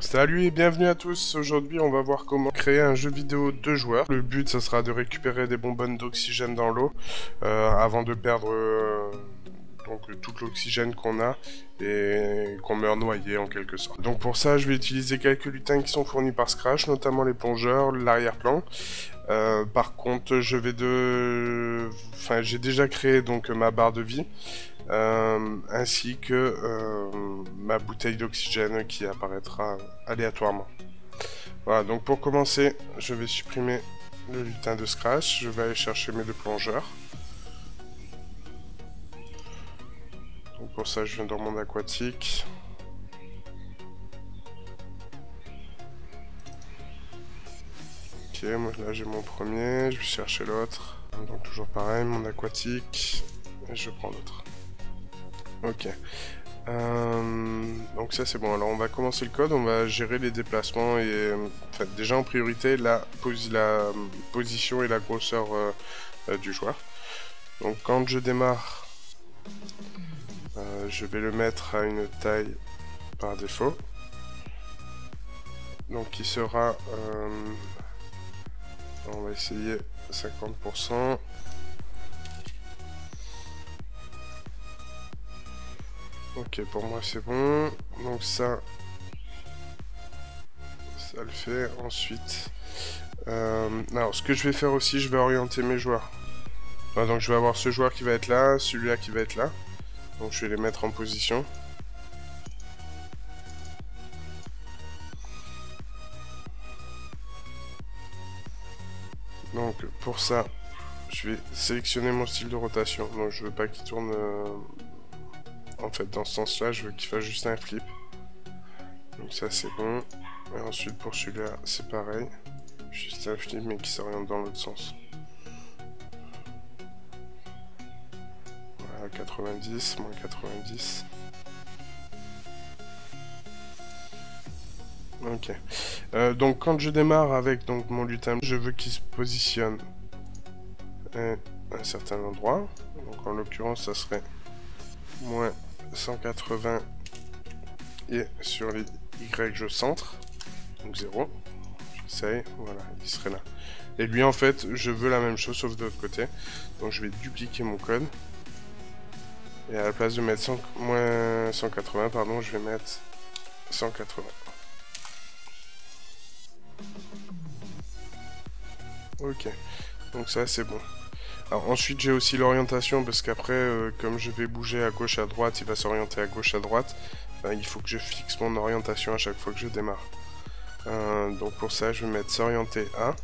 Salut et bienvenue à tous. Aujourd'hui, on va voir comment créer un jeu vidéo 2 joueurs. Le but, ça sera de récupérer des bonbonnes d'oxygène dans l'eau avant de perdre tout l'oxygène qu'on a et qu'on meurt noyé en quelque sorte. Donc pour ça, je vais utiliser quelques lutins qui sont fournis par Scratch, notamment les plongeurs, l'arrière-plan. Par contre, j'ai déjà créé donc ma barre de vie. Ainsi que ma bouteille d'oxygène qui apparaîtra aléatoirement. Voilà, donc pour commencer, je vais supprimer le lutin de Scratch, je vais aller chercher mes deux plongeurs. Donc pour ça, je viens dans mon aquatique. Ok, moi là j'ai mon premier, je vais chercher l'autre. Donc toujours pareil, mon aquatique, et je prends l'autre. Ok. Donc ça c'est bon, alors on va commencer le code, on va gérer les déplacements et déjà en priorité la position et la grosseur du joueur. Donc quand je démarre, je vais le mettre à une taille par défaut, donc qui sera, on va essayer 50%. Ok, pour moi c'est bon. Donc ça le fait. Ensuite, alors ce que je vais faire aussi, je vais orienter mes joueurs. Enfin, donc je vais avoir ce joueur qui va être là, celui-là qui va être là. Donc je vais les mettre en position. Donc pour ça, je vais sélectionner mon style de rotation. Donc je veux pas qu'il tourne en fait dans ce sens-là, je veux qu'il fasse juste un flip. Donc ça c'est bon. Et ensuite pour celui-là, c'est pareil. Juste un flip mais qui s'oriente dans l'autre sens. Voilà, 90, moins 90. Ok. Donc quand je démarre avec donc, mon lutin, je veux qu'il se positionne à un certain endroit. Donc en l'occurrence, ça serait moins 180 et sur les Y, je centre. Donc 0. J'essaye. Voilà, il serait là. Et lui, en fait, je veux la même chose sauf de l'autre côté. Donc je vais dupliquer mon code. Et à la place de mettre moins 180, pardon, je vais mettre 180. Ok, donc ça c'est bon. Alors ensuite j'ai aussi l'orientation parce qu'après comme je vais bouger à gauche à droite, il va s'orienter à gauche à droite. Il faut que je fixe mon orientation à chaque fois que je démarre. Donc pour ça je vais mettre s'orienter à.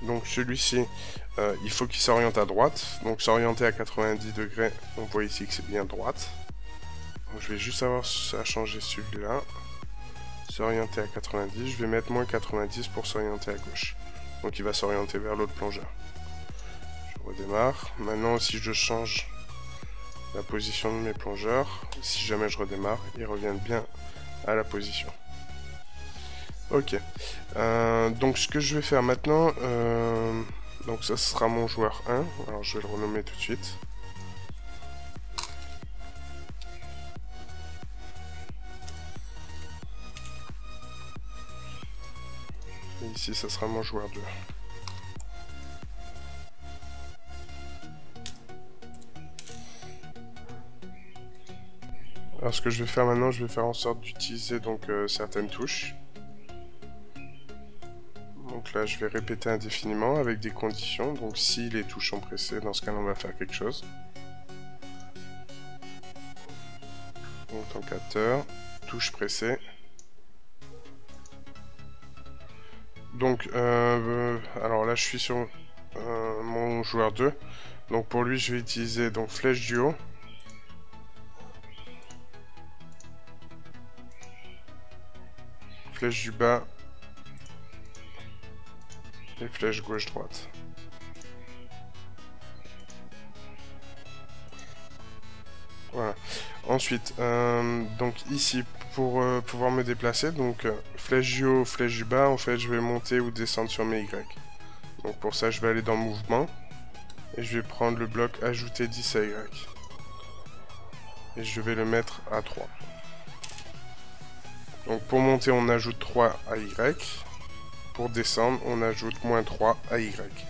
Donc celui-ci il faut qu'il s'oriente à droite. Donc s'orienter à 90 degrés, on voit ici que c'est bien droite. Donc je vais juste avoir à changer celui-là. S'orienter à 90, je vais mettre moins 90 pour s'orienter à gauche. Donc il va s'orienter vers l'autre plongeur. Je redémarre. Maintenant si je change la position de mes plongeurs, si jamais je redémarre, ils reviennent bien à la position. Ok. Donc ce que je vais faire maintenant, donc ça sera mon joueur 1. Alors je vais le renommer tout de suite. Et ici ça sera mon joueur 2. Alors ce que je vais faire maintenant, je vais faire en sorte d'utiliser donc certaines touches. Donc là je vais répéter indéfiniment avec des conditions. Donc si les touches sont pressées, dans ce cas là on va faire quelque chose. Authenticateur, touche pressée. Donc alors là je suis sur mon joueur 2. Donc pour lui je vais utiliser donc flèche du haut. Flèche du bas. Et flèche gauche-droite. Voilà. Ensuite, donc ici, pour pouvoir me déplacer, donc flèche du haut, flèche du bas, en fait, je vais monter ou descendre sur mes Y. Donc pour ça, je vais aller dans Mouvement. Et je vais prendre le bloc Ajouter 10 à Y. Et je vais le mettre à 3. Donc pour monter, on ajoute 3 à Y. Pour descendre, on ajoute moins 3 à Y.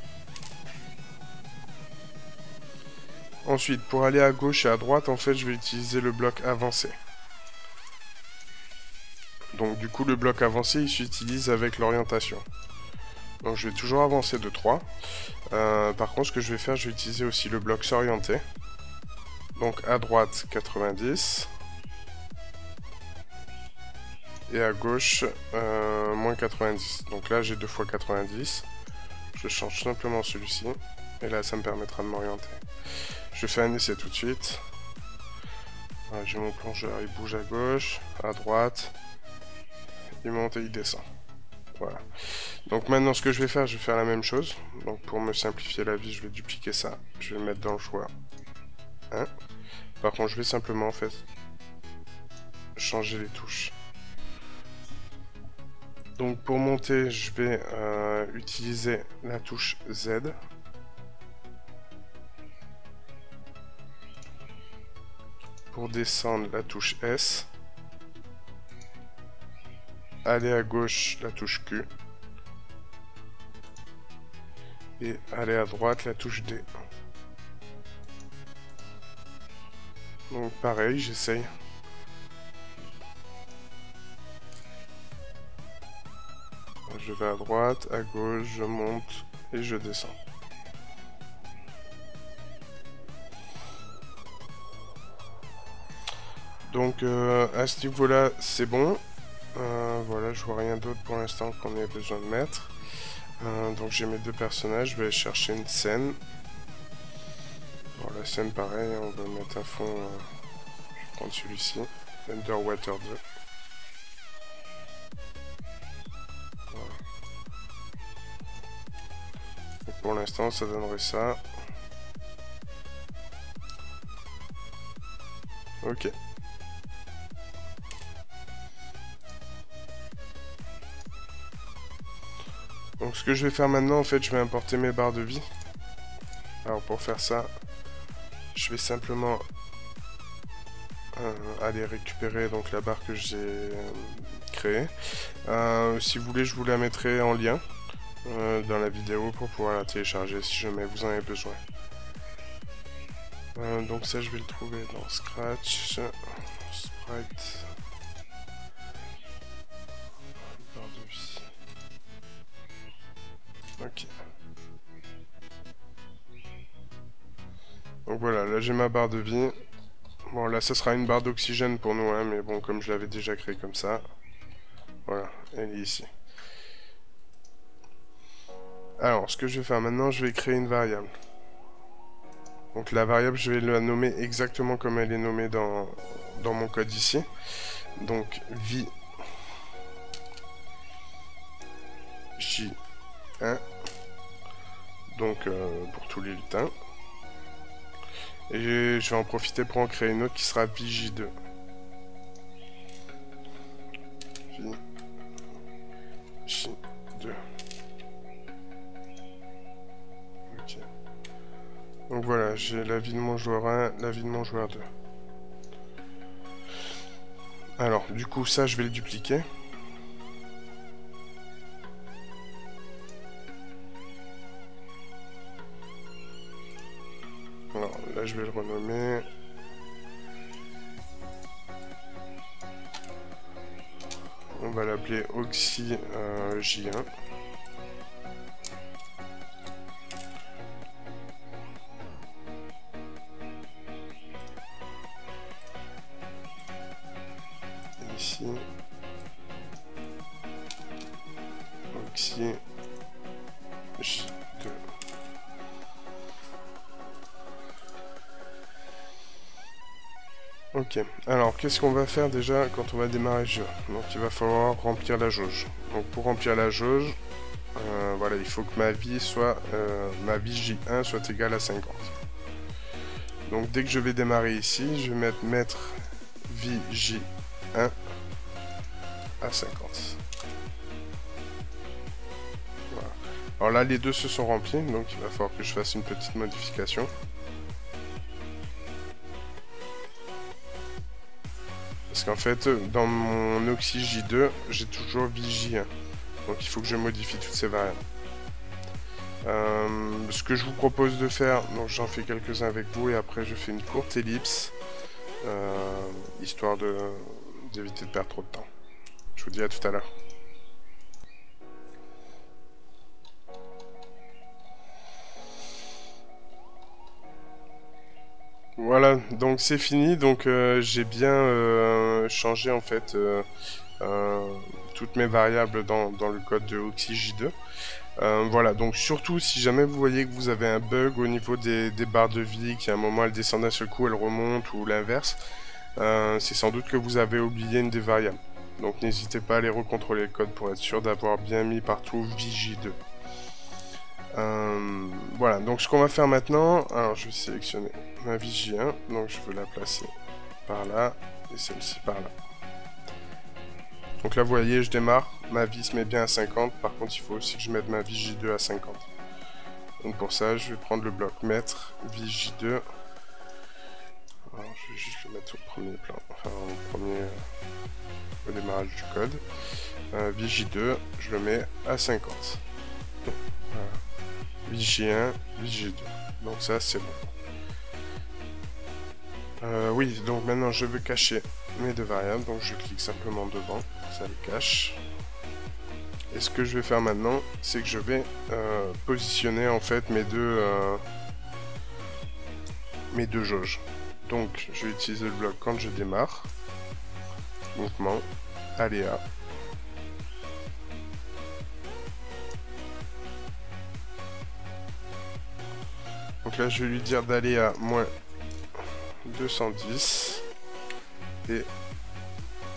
Ensuite, pour aller à gauche et à droite, en fait, je vais utiliser le bloc avancé. Donc du coup, le bloc avancé, il s'utilise avec l'orientation. Donc je vais toujours avancer de 3. Par contre, ce que je vais faire, je vais utiliser aussi le bloc s'orienter. Donc à droite, 90. Et à gauche, moins 90. Donc là, j'ai 2 fois 90. Je change simplement celui-ci. Et là, ça me permettra de m'orienter. Je fais un essai tout de suite. Voilà, j'ai mon plongeur, il bouge à gauche, à droite. Il monte et il descend. Voilà. Donc maintenant, ce que je vais faire la même chose. Donc pour me simplifier la vie, je vais dupliquer ça. Je vais le mettre dans le choix 1. Par contre, je vais simplement, en fait, changer les touches. Donc pour monter, je vais utiliser la touche Z. Pour descendre, la touche S. Aller à gauche, la touche Q. Et aller à droite, la touche D. Donc pareil, j'essaye. Je vais à droite, à gauche, je monte et je descends. Donc à ce niveau-là, c'est bon. Voilà, je vois rien d'autre pour l'instant qu'on ait besoin de mettre. Donc j'ai mes deux personnages, je vais aller chercher une scène. Bon, la scène pareil, on va le mettre à fond. Je vais prendre celui-ci, Underwater 2. Voilà. Donc, pour l'instant, ça donnerait ça. Ok. Donc ce que je vais faire maintenant, en fait, je vais importer mes barres de vie. Alors pour faire ça, je vais simplement aller récupérer donc la barre que j'ai créée. Si vous voulez, je vous la mettrai en lien dans la vidéo pour pouvoir la télécharger si jamais vous en avez besoin. Donc ça, je vais le trouver dans Scratch, Sprite, barre de vie. Ok. Donc voilà, là j'ai ma barre de vie. Bon, là ça sera une barre d'oxygène pour nous, hein, mais bon, comme je l'avais déjà créé comme ça. Voilà, elle est ici. Alors, ce que je vais faire maintenant, je vais créer une variable. Donc la variable, je vais la nommer exactement comme elle est nommée dans mon code ici. Donc vie J1. Donc pour tous les lutins. Et je vais en profiter pour en créer une autre qui sera Vij2. Vij2. Ok. Donc voilà, j'ai la vie de mon joueur 1, la vie de mon joueur 2. Alors, du coup, ça, je vais le dupliquer. Alors, là, je vais le renommer. On va l'appeler Oxy J1. Ici. Oxy J2. Ok, alors qu'est-ce qu'on va faire déjà quand on va démarrer le jeu? Donc il va falloir remplir la jauge. Donc pour remplir la jauge, voilà, il faut que ma vie ma vie J1 soit égale à 50. Donc dès que je vais démarrer ici, je vais mettre vie J1 à 50. Voilà. Alors là, les deux se sont remplis, donc il va falloir que je fasse une petite modification. Parce qu'en fait, dans mon Oxy J2, j'ai toujours Vigie 1. Donc il faut que je modifie toutes ces variables. Ce que je vous propose de faire, donc j'en fais quelques-uns avec vous et après je fais une courte ellipse, histoire d'éviter de perdre trop de temps. Je vous dis à tout à l'heure. Voilà, donc c'est fini, donc j'ai bien changé en fait toutes mes variables dans le code de Oxy J2. Voilà, donc surtout si jamais vous voyez que vous avez un bug au niveau des barres de vie, qu'à un moment elles descendent d'un seul coup, elles remontent ou l'inverse, c'est sans doute que vous avez oublié une des variables. Donc n'hésitez pas à aller recontrôler le code pour être sûr d'avoir bien mis partout Vigie2. Voilà, donc ce qu'on va faire maintenant, alors je vais sélectionner ma Vigie 1, donc je veux la placer par là, et celle-ci par là. Donc là vous voyez, je démarre, ma vie se met bien à 50, par contre il faut aussi que je mette ma Vigie 2 à 50. Donc pour ça, je vais prendre le bloc mettre, Vigie 2. Alors je vais juste le mettre au premier plan, enfin au premier au démarrage du code. Vigie 2, je le mets à 50. Voilà. Vigie 1, Vigie 2. Donc ça c'est bon. Oui, donc maintenant je veux cacher mes deux variables, donc je clique simplement devant, ça les cache. Et ce que je vais faire maintenant, c'est que je vais positionner en fait mes deux jauges. Donc je vais utiliser le bloc quand je démarre, mouvement, aléa. Donc là je vais lui dire d'aller à moins 210 et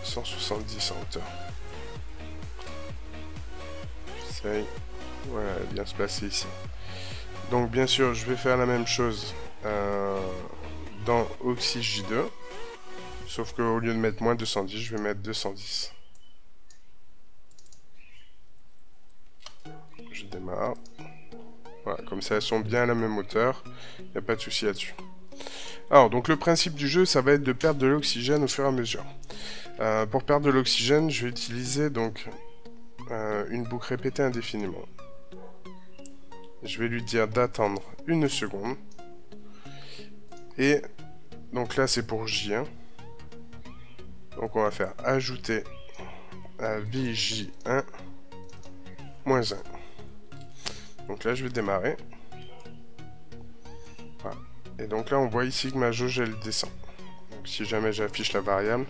170 en hauteur. J'essaye, voilà, bien se placer ici. Donc bien sûr je vais faire la même chose dans Oxy J2, sauf qu'au lieu de mettre moins 210, je vais mettre 210. Je démarre. Voilà, comme ça elles sont bien à la même hauteur, il n'y a pas de souci là-dessus. Alors, donc le principe du jeu, ça va être de perdre de l'oxygène au fur et à mesure. Pour perdre de l'oxygène, je vais utiliser donc une boucle répétée indéfiniment. Je vais lui dire d'attendre 1 seconde. Et donc là, c'est pour J1. Donc on va faire ajouter à Vj1 moins 1. Donc là, je vais démarrer. Voilà. Et donc là, on voit ici que ma jauge, elle descend. Donc si jamais j'affiche la variable,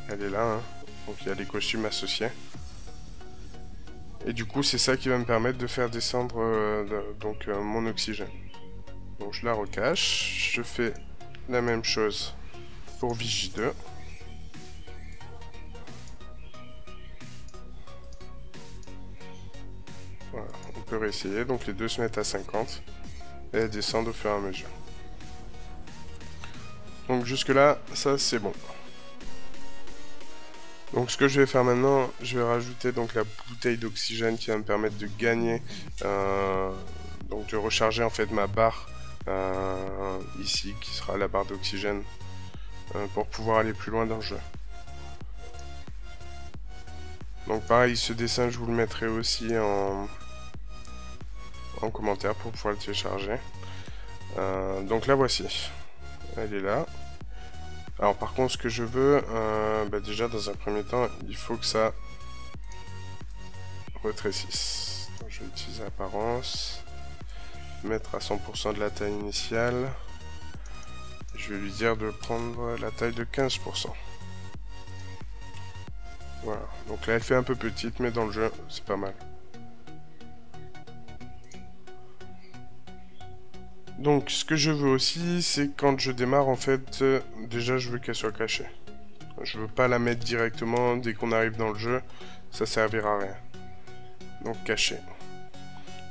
elle est là. Hein. Donc il y a les costumes associés. Et du coup, c'est ça qui va me permettre de faire descendre mon oxygène. Donc je la recache. Je fais la même chose pour Vj2. Voilà, on peut réessayer. Donc les deux se mettent à 50 et elles descendent au fur et à mesure. Donc jusque là, ça c'est bon. Donc ce que je vais faire maintenant, je vais rajouter donc la bouteille d'oxygène qui va me permettre de gagner, donc de recharger en fait ma barre ici, qui sera la barre d'oxygène, pour pouvoir aller plus loin dans le jeu. Donc pareil, ce dessin je vous le mettrai aussi en commentaire pour pouvoir le télécharger. Donc la voici, elle est là. Alors par contre ce que je veux, déjà dans un premier temps, il faut que ça rétrécisse. Donc, je vais utiliser apparence, mettre à 100% de la taille initiale. Je vais lui dire de prendre la taille de 15%. Voilà, donc là elle fait un peu petite, mais dans le jeu c'est pas mal. Donc ce que je veux aussi, c'est quand je démarre en fait, déjà je veux qu'elle soit cachée. Je veux pas la mettre directement dès qu'on arrive dans le jeu, ça servira à rien. Donc caché.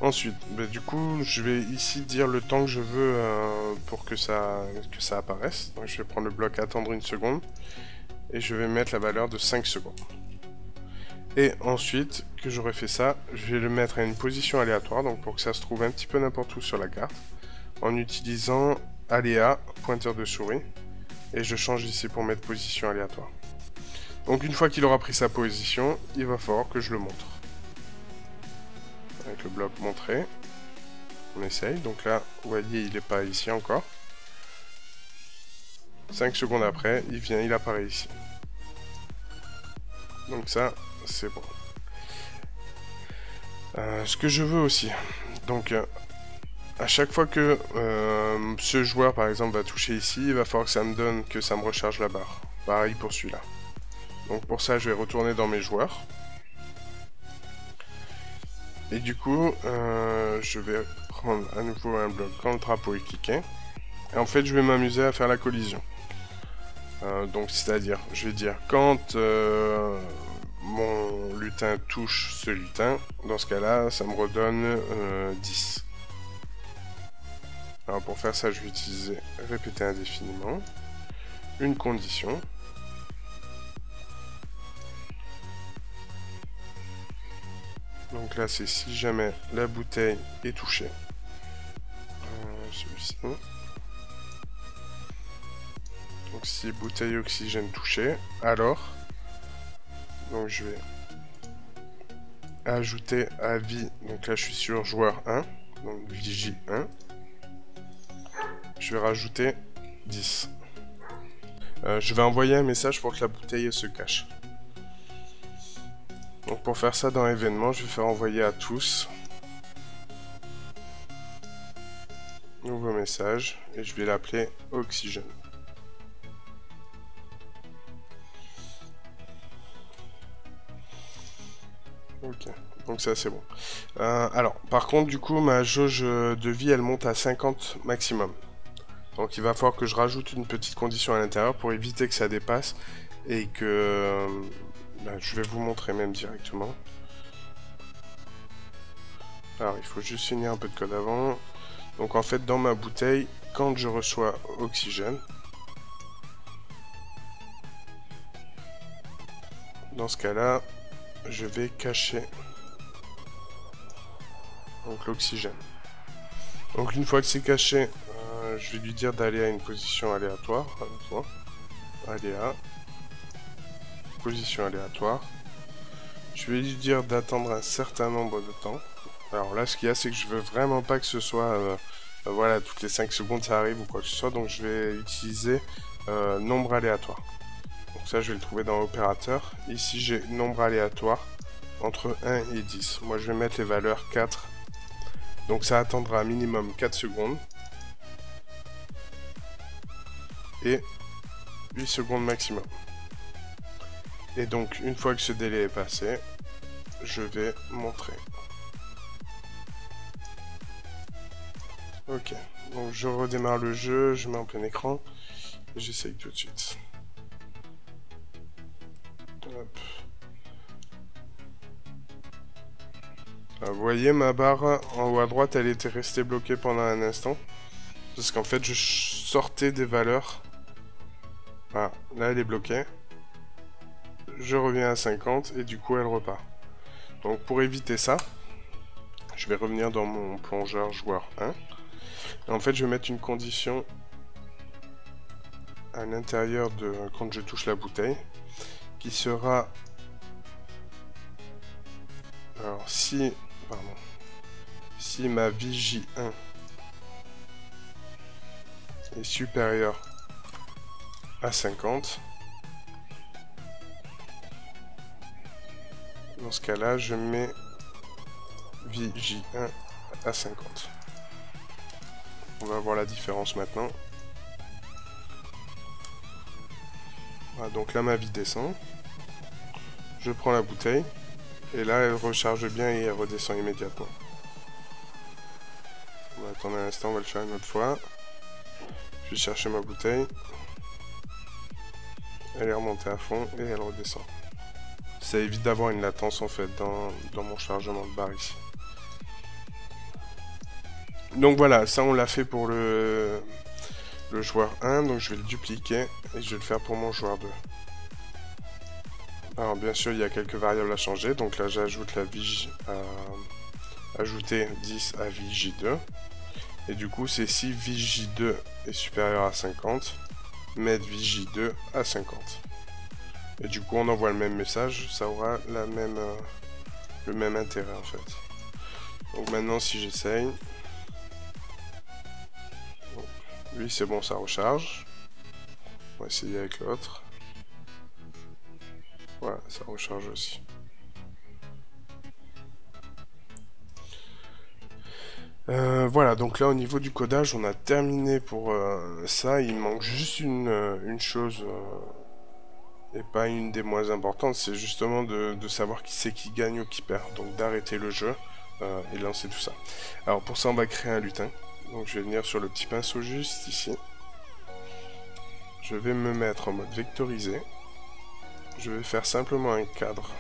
Ensuite, du coup, je vais ici dire le temps que je veux pour que ça apparaisse. Donc je vais prendre le bloc attendre 1 seconde et je vais mettre la valeur de 5 secondes. Et ensuite, que j'aurai fait ça, je vais le mettre à une position aléatoire, donc pour que ça se trouve un petit peu n'importe où sur la carte, en utilisant aléa, pointeur de souris, et je change ici pour mettre position aléatoire. Donc une fois qu'il aura pris sa position, il va falloir que je le montre. Avec le bloc montré. On essaye. Donc là, vous voyez, il n'est pas ici encore. 5 secondes après, il vient, il apparaît ici. Donc ça, c'est bon. Ce que je veux aussi. Donc, à chaque fois que ce joueur, par exemple, va toucher ici, il va falloir que ça me donne, que ça me recharge la barre. Pareil pour celui-là. Donc pour ça, je vais retourner dans mes joueurs. Et du coup, je vais prendre à nouveau un bloc quand le drapeau est cliqué. Et en fait, je vais m'amuser à faire la collision. Donc, c'est-à-dire, je vais dire, quand mon lutin touche ce lutin, dans ce cas-là, ça me redonne 10. Alors, pour faire ça, je vais utiliser répéter indéfiniment. Une condition. Donc là, c'est si jamais la bouteille est touchée. Celui-ci. Donc si bouteille oxygène touchée, alors, donc je vais ajouter à vie, donc là je suis sur joueur 1, donc vigie 1. Je vais rajouter 10. Je vais envoyer un message pour que la bouteille se cache. Donc pour faire ça dans événement, je vais faire envoyer à tous. Nouveau message, et je vais l'appeler oxygène. Ok, donc ça c'est bon. Alors, par contre, du coup, ma jauge de vie, elle monte à 50 maximum. Donc il va falloir que je rajoute une petite condition à l'intérieur pour éviter que ça dépasse et que... je vais vous montrer même directement. Alors, il faut juste finir un peu de code avant. Donc en fait, dans ma bouteille, quand je reçois oxygène, dans ce cas-là, je vais cacher donc l'oxygène. Donc une fois que c'est caché, je vais lui dire d'aller à une position aléatoire. Aléa. Position aléatoire. Je vais lui dire d'attendre un certain nombre de temps. Alors là, ce qu'il y a, c'est que je veux vraiment pas que ce soit... voilà, toutes les 5 secondes ça arrive ou quoi que ce soit. Donc je vais utiliser nombre aléatoire. Donc ça, je vais le trouver dans opérateur. Ici, j'ai nombre aléatoire entre 1 et 10. Moi, je vais mettre les valeurs 4. Donc ça attendra minimum 4 secondes. Et 8 secondes maximum. Et donc, une fois que ce délai est passé, je vais montrer. Ok, donc je redémarre le jeu, je mets en plein écran, et j'essaye tout de suite. Hop. Alors, vous voyez, ma barre en haut à droite, elle était restée bloquée pendant un instant. Parce qu'en fait, je sortais des valeurs. Voilà, là elle est bloquée. Je reviens à 50 et du coup elle repart. Donc pour éviter ça, je vais revenir dans mon plongeur joueur 1. Et en fait, je vais mettre une condition à l'intérieur de quand je touche la bouteille, qui sera... Alors si ma vigie 1 est supérieure à 50, dans ce cas-là, je mets vigie 1 à 50. On va voir la différence maintenant. Voilà, donc là ma vie descend. Je prends la bouteille. Et là elle recharge bien et elle redescend immédiatement. On va attendre un instant, on va le faire une autre fois. Je vais chercher ma bouteille. Elle est remontée à fond et elle redescend. Ça évite d'avoir une latence en fait dans mon chargement de barre ici. Donc voilà, ça on l'a fait pour le joueur 1, donc je vais le dupliquer et je vais le faire pour mon joueur 2. Alors bien sûr il y a quelques variables à changer, donc là j'ajoute la vigie à ajouter 10 à vigie 2. Et du coup c'est si vigie 2 est supérieur à 50, mettre vigie 2 à 50. Et du coup, on envoie le même message, ça aura le même intérêt en fait. Donc maintenant, si j'essaye... Bon, lui, c'est bon, ça recharge. On va essayer avec l'autre. Voilà, ça recharge aussi. Voilà, donc là au niveau du codage, on a terminé pour ça. Il manque juste une chose, et pas une des moins importantes, c'est justement de savoir qui c'est qui gagne ou qui perd. Donc d'arrêter le jeu et lancer tout ça. Alors pour ça, on va créer un lutin. Donc je vais venir sur le petit pinceau juste ici. Je vais me mettre en mode vectorisé. Je vais faire simplement un cadre,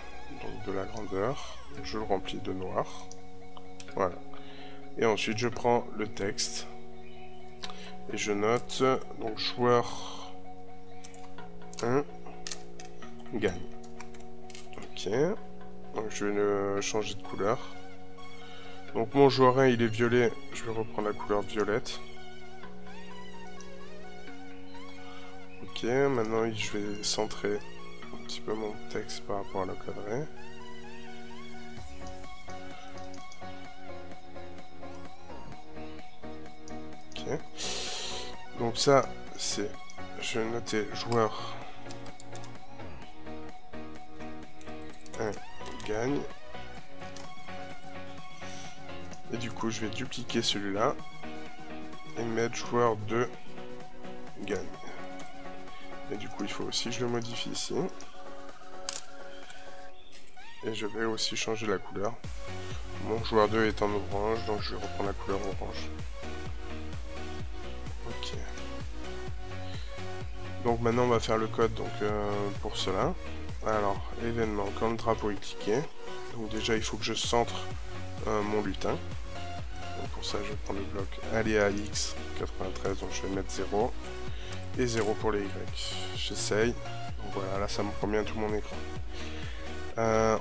donc de la grandeur. Je le remplis de noir. Voilà. Et ensuite, je prends le texte et je note, donc joueur 1 gagne. Ok. Donc je vais le changer de couleur. Donc mon joueur 1, il est violet, je vais reprendre la couleur violette. Ok, maintenant je vais centrer un petit peu mon texte par rapport à l'encadré. Ok. Donc ça, c'est... Je vais noter joueur 1 gagne. Et du coup, je vais dupliquer celui-là. Et mettre joueur 2 gagne. Et du coup, il faut aussi que je le modifie ici. Et je vais aussi changer la couleur. Mon joueur 2 est en orange, donc je vais reprendre la couleur orange. Ok. Donc maintenant, on va faire le code donc, pour cela. Alors, événement, quand le drapeau est cliqué. Donc déjà, il faut que je centre mon lutin. Donc pour ça, je prends le bloc aléa X 93, donc je vais mettre 0. Et 0 pour les Y. J'essaye. Donc voilà, là ça me prend bien tout mon écran.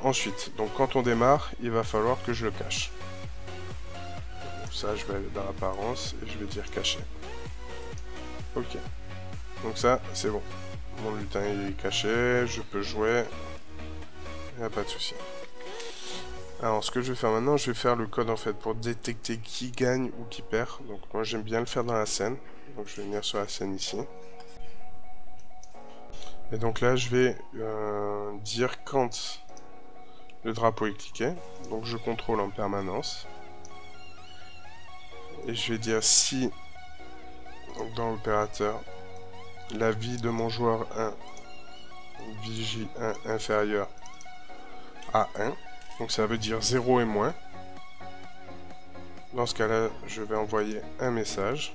Ensuite, donc quand on démarre, il va falloir que je le cache. Donc ça, je vais aller dans l'apparence et je vais dire cacher. Ok. Donc ça, c'est bon. Mon lutin il est caché, je peux jouer. Il n'y a pas de souci. Alors ce que je vais faire maintenant, je vais faire le code en fait pour détecter qui gagne ou qui perd. Donc moi j'aime bien le faire dans la scène. Donc je vais venir sur la scène ici. Et donc là je vais dire quand le drapeau est cliqué. Donc je contrôle en permanence. Et je vais dire si donc dans l'opérateur la vie de mon joueur 1 vigie 1 inférieur à 1. Donc ça veut dire 0 et moins. Dans ce cas-là, je vais envoyer un message.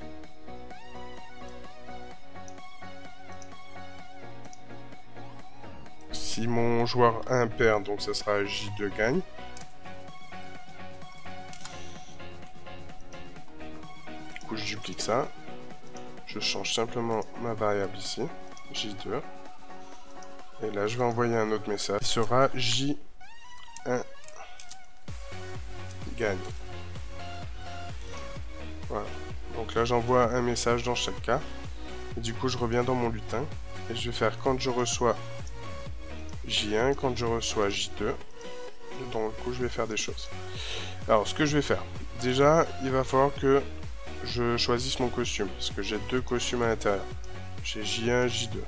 Si mon joueur 1 perd, donc ça sera J2 gagne. Du coup, je duplique ça. Je change simplement ma variable ici, J2. Et là, je vais envoyer un autre message. Il sera J1 gagne. Voilà. Donc là, j'envoie un message dans chaque cas. Et du coup, je reviens dans mon lutin. Et je vais faire quand je reçois J1, quand je reçois J2. Donc, du coup, je vais faire des choses. Alors, ce que je vais faire. Déjà, il va falloir que je choisisse mon costume. Parce que j'ai deux costumes à l'intérieur. J'ai J1, J2.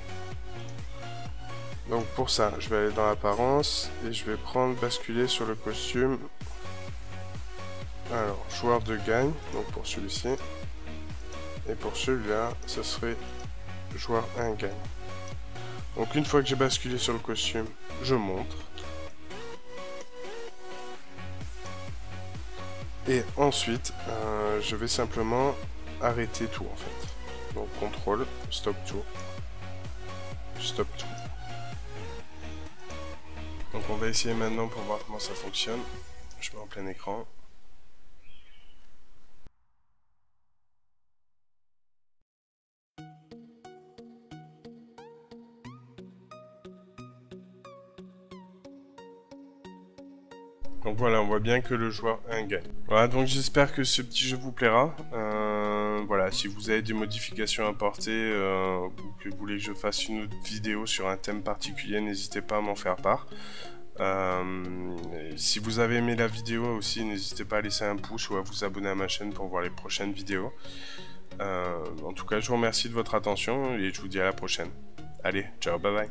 Donc, pour ça, je vais aller dans l'apparence. Et je vais prendre, basculer sur le costume. Alors, joueur 2 gagne. Donc, pour celui-ci. Et pour celui-là, ce serait joueur 1 gagne. Donc une fois que j'ai basculé sur le costume, je montre. Et ensuite, je vais simplement arrêter tout en fait. Donc contrôle, stop tout. Stop tout. Donc on va essayer maintenant pour voir comment ça fonctionne. Je mets en plein écran. Donc voilà, on voit bien que le joueur 1 gagne. Voilà, donc j'espère que ce petit jeu vous plaira. Voilà, si vous avez des modifications à apporter ou que vous voulez que je fasse une autre vidéo sur un thème particulier, n'hésitez pas à m'en faire part. Si vous avez aimé la vidéo aussi, n'hésitez pas à laisser un pouce ou à vous abonner à ma chaîne pour voir les prochaines vidéos. En tout cas, je vous remercie de votre attention et je vous dis à la prochaine. Allez, ciao, bye bye.